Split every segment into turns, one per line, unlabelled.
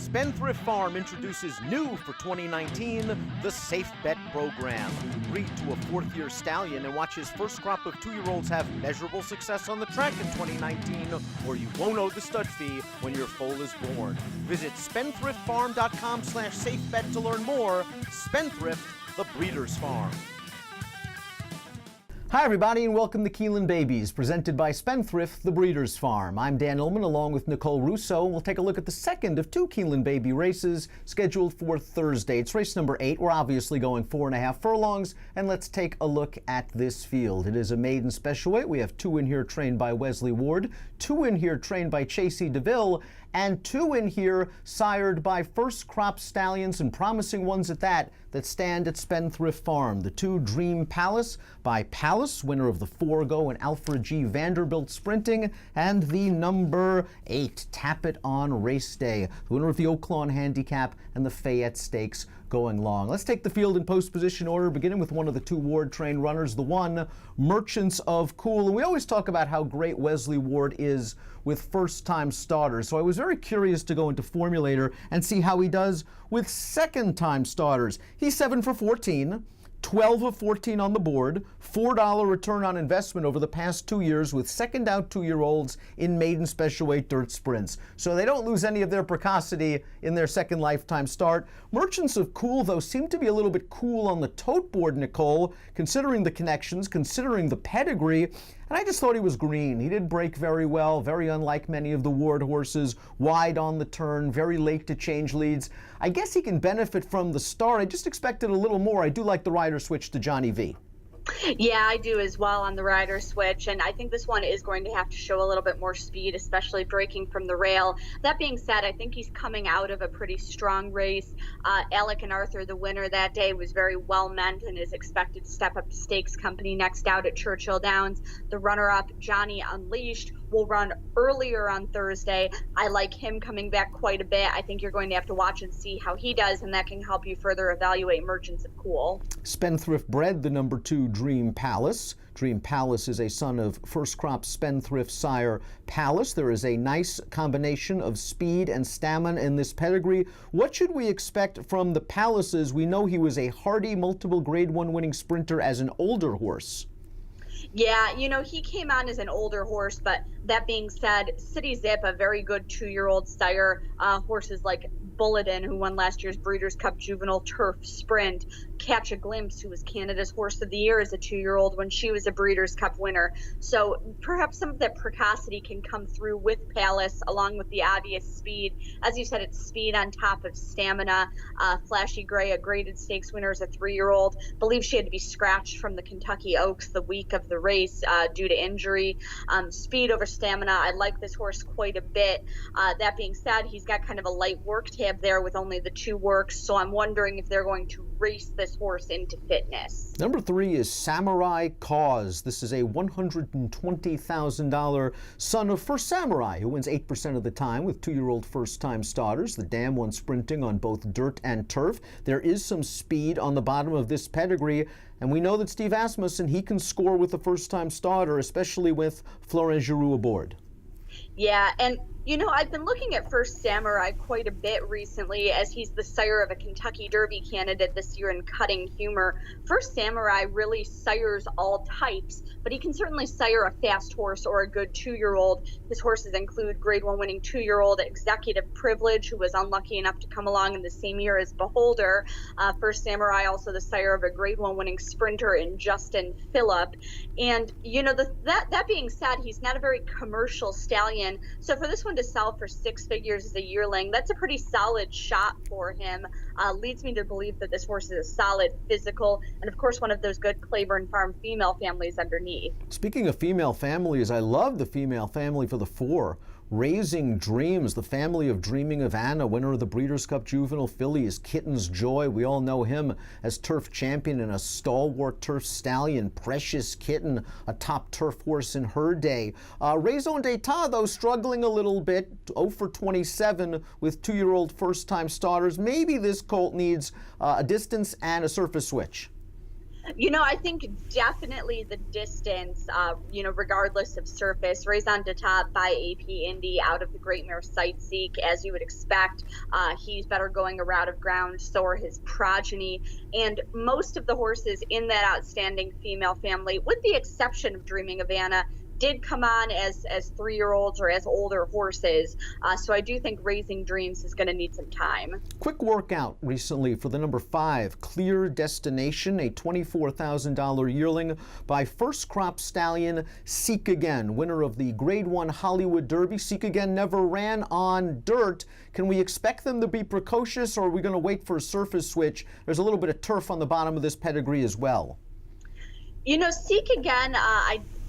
Spendthrift Farm introduces new for 2019, the Safe Bet Program. Breed to a fourth-year stallion and watch his first crop of two-year-olds have measurable success on the track in 2019, or you won't owe the stud fee when your foal is born. Visit spendthriftfarm.com/safebet to learn more. Spendthrift, the breeder's farm.
Hi everybody and welcome to Keeneland Babies, presented by Spendthrift, the breeder's farm. I'm Dan Illman along with Nicole Russo. We'll take a look at the second of two Keeneland Baby races scheduled for Thursday. It's race number 8. We're obviously going 4.5 furlongs, and let's take a look at this field. It is a maiden special weight. We have 2 in here trained by Wesley Ward, 2 in here trained by Chasey DeVille, and 2 in here sired by first crop stallions, and promising ones at that stand at Spendthrift Farm. The 2 Dream Palace by Palace, winner of the 4-go and Alfred G. Vanderbilt Sprinting, and the number 8 Tap It On Race Day, the winner of the Oaklawn Handicap and the Fayette Stakes going long. Let's take the field in post position order, beginning with one of the 2 Ward trained runners, the 1 Merchants of Cool. And we always talk about how great Wesley Ward is with first-time starters. So I was very curious to go into Formulator and see how he does with second-time starters. He's 7 for 14. 12 of 14 on the board, $4 return on investment over the past 2 years with second out 2-year-olds in maiden special weight dirt sprints. So they don't lose any of their precocity in their second lifetime start. Merchants of Cool, though, seem to be a little bit cool on the tote board, Nicole, considering the connections, considering the pedigree. And I just thought he was green. He did break very well, very unlike many of the Ward horses, wide on the turn, very late to change leads. I guess he can benefit from the start. I just expected a little more. I do like the rider switch to Johnny V.
Yeah, I do as well on the rider switch, and I think this one is going to have to show a little bit more speed, especially breaking from the rail. That being said, I think he's coming out of a pretty strong race. Alec and Arthur, the winner that day, was very well meant and is expected to step up to Stakes Company next out at Churchill Downs. The runner-up, Johnny Unleashed, will run earlier on Thursday. I like him coming back quite a bit. I think you're going to have to watch and see how he does, and that can help you further evaluate Merchants of Cool.
Spendthrift bred the number 2 Dream Palace. Dream Palace is a son of first crop Spendthrift sire Palace. There is a nice combination of speed and stamina in this pedigree. What should we expect from the Palaces? We know he was a hardy multiple grade 1 winning sprinter as an older horse.
Yeah, you know, he came on as an older horse, but that being said, City Zip, a very good 2-year-old sire, horses like Bulletin, who won last year's Breeders' Cup Juvenile Turf Sprint, Catch a Glimpse, who was Canada's Horse of the Year as a 2-year-old when she was a Breeders' Cup winner. So perhaps some of that precocity can come through with Palace, along with the obvious speed. As you said, it's speed on top of stamina. Flashy Gray, a graded stakes winner as a 3-year-old. Believe she had to be scratched from the Kentucky Oaks the week of the race due to injury. Speed over stamina. I like this horse quite a bit. That being said, he's got kind of a light work tab there with only the 2 works, so I'm wondering if they're going to race this horse into fitness.
Number 3 is Samurai Cause. This is a $120,000 son of First Samurai, who wins 8% of the time with 2-year-old first-time starters. The dam won sprinting on both dirt and turf. There is some speed on the bottom of this pedigree, and we know that Steve Asmussen, he can score with the first-time starter, especially with Florent Giroux aboard.
Yeah, and you know, I've been looking at First Samurai quite a bit recently, as he's the sire of a Kentucky Derby candidate this year in Cutting Humor. First Samurai really sires all types, but he can certainly sire a fast horse or a good 2-year-old. His horses include Grade 1 winning 2-year-old Executive Privilege, who was unlucky enough to come along in the same year as Beholder. First Samurai also the sire of a Grade 1 winning sprinter in Justin Phillip. And, you know, that being said, he's not a very commercial stallion. So for this one to sell for 6 figures as a yearling, that's a pretty solid shot for him. Leads me to believe that this horse is a solid physical, and of course one of those good Claiborne Farm female families underneath.
Speaking of female families, I love the female family for the 4. Raising Dreams, the family of Dreaming of Anna, winner of the Breeders' Cup Juvenile Fillies, Kitten's Joy. We all know him as turf champion and a stalwart turf stallion. Precious Kitten, a top turf horse in her day. Raison d'Etat, though, struggling a little bit, 0 for 27 with 2-year-old first-time starters. Maybe this colt needs a distance and a surface switch.
I think definitely the distance, regardless of surface, Raison de Top by AP Indy out of the Great Mare Sightseek, as you would expect. He's better going a route of ground, so are his progeny. And most of the horses in that outstanding female family, with the exception of Dreaming of Anna, did come on as 3-year-olds or as older horses. So I do think Raising Dreams is going to need some time.
Quick workout recently for the number 5, Clear Destination, a $24,000 yearling by first crop stallion Seek Again, winner of the Grade 1 Hollywood Derby. Seek Again never ran on dirt. Can we expect them to be precocious, or are we going to wait for a surface switch? There's a little bit of turf on the bottom of this pedigree as well.
Seek Again,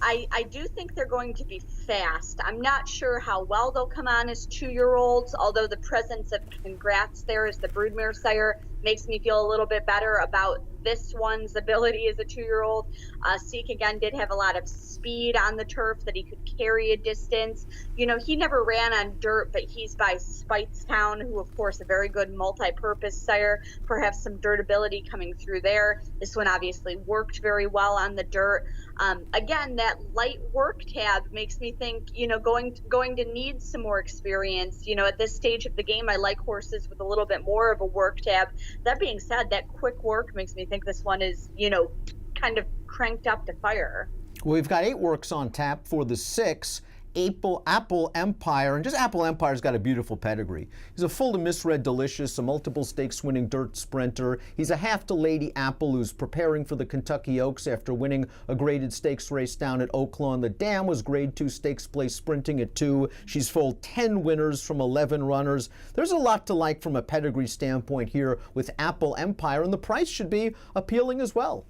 I do think they're going to be fast. I'm not sure how well they'll come on as 2-year-olds, although the presence of Congrats there as the broodmare sire makes me feel a little bit better about this one's ability as a 2-year-old. Seek Again did have a lot of speed on the turf, that he could carry a distance. He never ran on dirt, but he's by Spitestown, who of course a very good multi-purpose sire, perhaps some dirt ability coming through there. This one obviously worked very well on the dirt. Again, that light work tab makes me think, going to need some more experience. At this stage of the game, I like horses with a little bit more of a work tab. That being said, that quick work makes me think this one is, kind of cranked up to fire.
Well, we've got 8 works on tap for the 6. Apple Empire, and just Apple Empire's got a beautiful pedigree. He's a full to misread Delicious, a multiple stakes winning dirt sprinter. He's a half to Lady Apple who's preparing for the Kentucky Oaks after winning a graded stakes race down at Oaklawn. The dam was grade 2 stakes place sprinting at 2. She's full 10 winners from 11 runners. There's a lot to like from a pedigree standpoint here with Apple Empire, and the price should be appealing as well.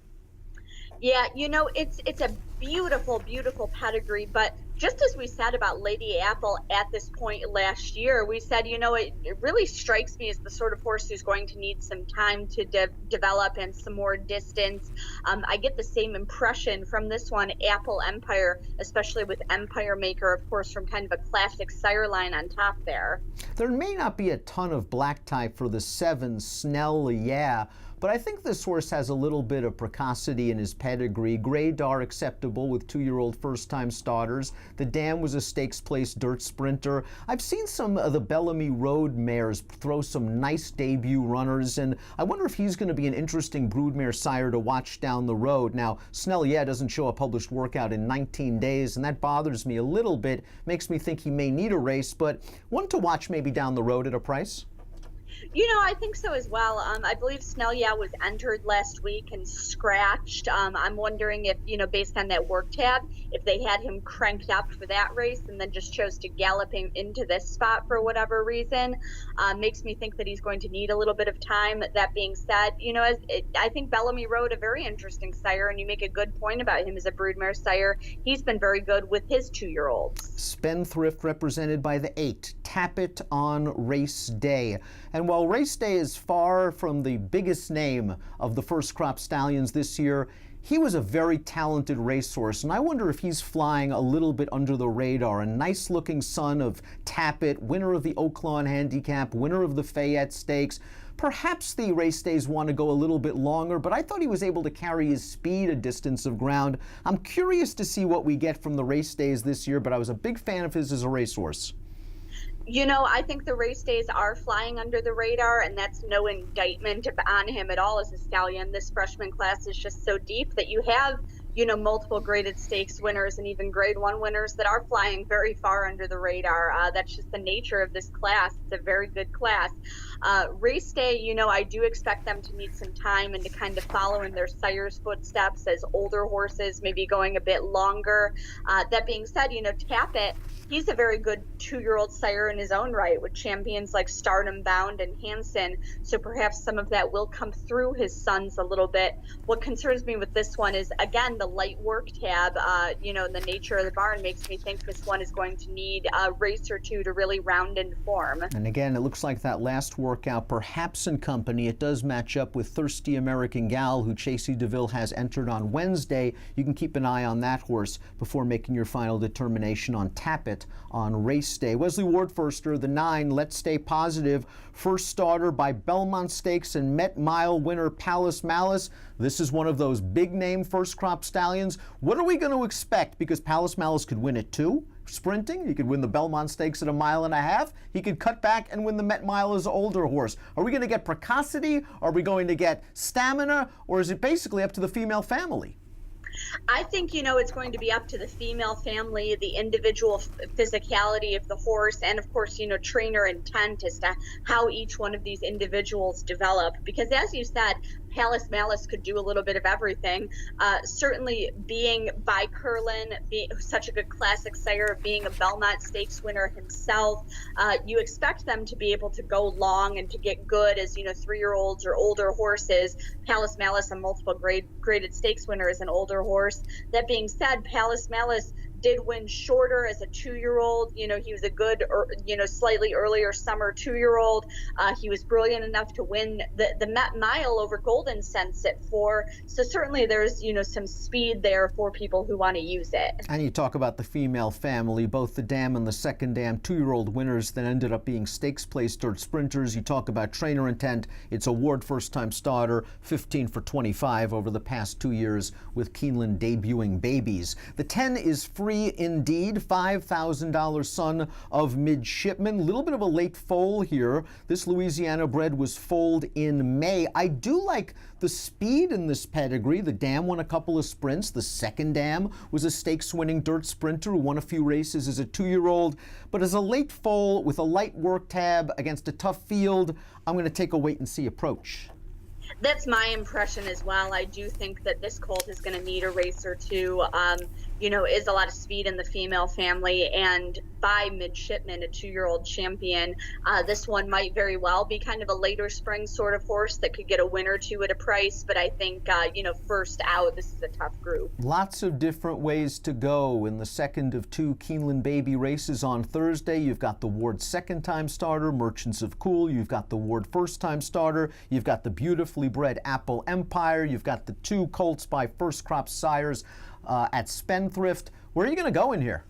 Yeah, it's a beautiful, beautiful pedigree, but just as we said about Lady Apple at this point last year, we said, it really strikes me as the sort of horse who's going to need some time to develop and some more distance. I get the same impression from this one, Apple Empire, especially with Empire Maker, of course, from kind of a classic sire line on top there.
There may not be a ton of black type for the 7, Snell, yeah. But I think this horse has a little bit of precocity in his pedigree. Grade R acceptable with 2-year-old first-time starters. The dam was a stakes place dirt sprinter. I've seen some of the Bellamy Road mares throw some nice debut runners, and I wonder if he's going to be an interesting broodmare sire to watch down the road. Now, Snell, yeah, doesn't show a published workout in 19 days, and that bothers me a little bit. Makes me think he may need a race, but one to watch maybe down the road at a price.
I think so as well. I believe Snellia was entered last week and scratched. I'm wondering if, based on that work tab, if they had him cranked up for that race and then just chose to gallop him into this spot for whatever reason. Makes me think that he's going to need a little bit of time. That being said, I think Bellamy Road, a very interesting sire, and you make a good point about him as a broodmare sire. He's been very good with his 2-year-olds.
Spendthrift represented by the 8, Tap It on Race Day. And while Race Day is far from the biggest name of the first crop stallions this year, he was a very talented racehorse, and I wonder if he's flying a little bit under the radar. A nice-looking son of Tap It, winner of the Oaklawn Handicap, winner of the Fayette Stakes. Perhaps the race days want to go a little bit longer, but I thought he was able to carry his speed a distance of ground. I'm curious to see what we get from the race days this year, but I was a big fan of his as a racehorse.
I think the race days are flying under the radar, and that's no indictment on him at all as a stallion. This freshman class is just so deep that you have, multiple graded stakes winners and even grade 1 winners that are flying very far under the radar. That's just the nature of this class. It's a very good class. Race day, I do expect them to need some time and to kind of follow in their sire's footsteps as older horses, maybe going a bit longer. That being said, Tap It, he's a very good 2-year-old sire in his own right with champions like Stardom Bound and Hanson. So perhaps some of that will come through his sons a little bit. What concerns me with this one is, again, the light work tab, the nature of the barn makes me think this one is going to need a race or two to really round into form.
And again, it looks like that last workout, perhaps in company, it does match up with Thirsty American Gal, who Chasey DeVille has entered on Wednesday. You can keep an eye on that horse before making your final determination on Tap It on race day. Wesley Ward Firster, the 9, Let's Stay Positive first starter by Belmont Stakes and Met Mile winner Palace Malice. This is one of those big name first crop stallions. What are we going to expect? Because Palace Malice could win it too. Sprinting, he could win the Belmont Stakes at 1.5 miles. He could cut back and win the Met Mile as an older horse. Are we going to get precocity? Are we going to get stamina? Or is it basically up to the female family?
I think, it's going to be up to the female family, the individual physicality of the horse, and of course, trainer intent as to how each one of these individuals develop. Because as you said, Palace Malice could do a little bit of everything. Certainly being by Curlin, being such a good classic sire, being a Belmont Stakes winner himself, you expect them to be able to go long and to get good as, 3-year-olds or older horses. Palace Malice, a multiple graded stakes winner, is an older horse. That being said, Palace Malice did win shorter as a 2-year-old. He was a good, slightly earlier summer 2-year-old. He was brilliant enough to win the Met Mile over Golden Sense at 4. So certainly there's, some speed there for people who want to use it.
And you talk about the female family, both the dam and the second dam, 2-year-old winners that ended up being stakes place dirt sprinters. You talk about trainer intent. It's a Ward first-time starter, 15 for 25 over the past 2 years with Keeneland debuting babies. The 10 is free indeed, $5,000 son of midshipman. A little bit of a late foal here. This Louisiana bred was foaled in May. I do like the speed in this pedigree. The dam won a couple of sprints. The second dam was a stakes-winning dirt sprinter who won a few races as a 2-year-old. But as a late foal with a light work tab against a tough field, I'm going to take a wait-and-see approach.
That's my impression as well. I do think that this colt is going to need a race or two. Is a lot of speed in the female family, and by midshipman, a 2-year-old champion. This one might very well be kind of a later spring sort of horse that could get a win or two at a price, but I think, first out, this is a tough group.
Lots of different ways to go in the second of 2 Keeneland baby races on Thursday. You've got the Ward second-time starter, Merchants of Cool. You've got the Ward first-time starter. You've got the beautifully bred Apple Empire. You've got the 2 colts by first crop sires at Spendthrift. Where are you going to go in here?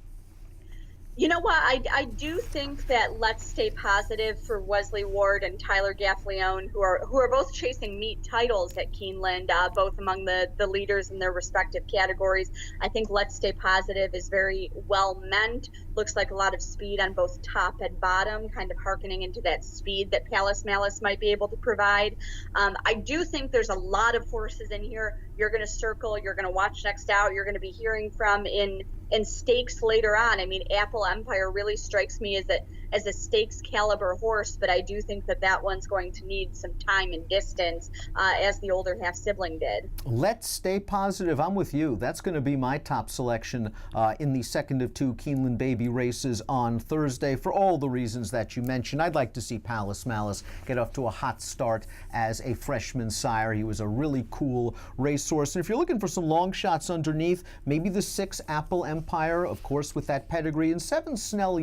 You know what? I do think that Let's Stay Positive for Wesley Ward and Tyler Gaffleone, who are both chasing meet titles at Keeneland, both among the leaders in their respective categories. I think Let's Stay Positive is very well meant. Looks like a lot of speed on both top and bottom, kind of hearkening into that speed that Palace Malice might be able to provide. I do think there's a lot of horses in here you're going to circle, you're going to watch next out, you're going to be hearing from in stakes later on. I mean, Apple Empire really strikes me as a stakes caliber horse, but I do think that one's going to need some time and distance, as the older half sibling did.
Let's Stay Positive. I'm with you. That's going to be my top selection in the second of 2 Keeneland baby races on Thursday for all the reasons that you mentioned. I'd like to see Palace Malice get off to a hot start as a freshman sire. He was a really cool racehorse. And if you're looking for some long shots underneath, maybe the 6 Apple Empire, of course, with that pedigree, and 7 Snell,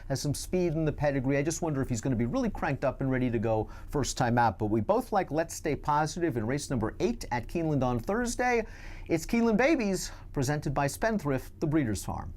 has some speed in the pedigree. I just wonder if he's going to be really cranked up and ready to go first time out. But we both like Let's Stay Positive in race number 8 at Keeneland on Thursday. It's Keeneland Babies, presented by Spendthrift, the Breeders' Farm.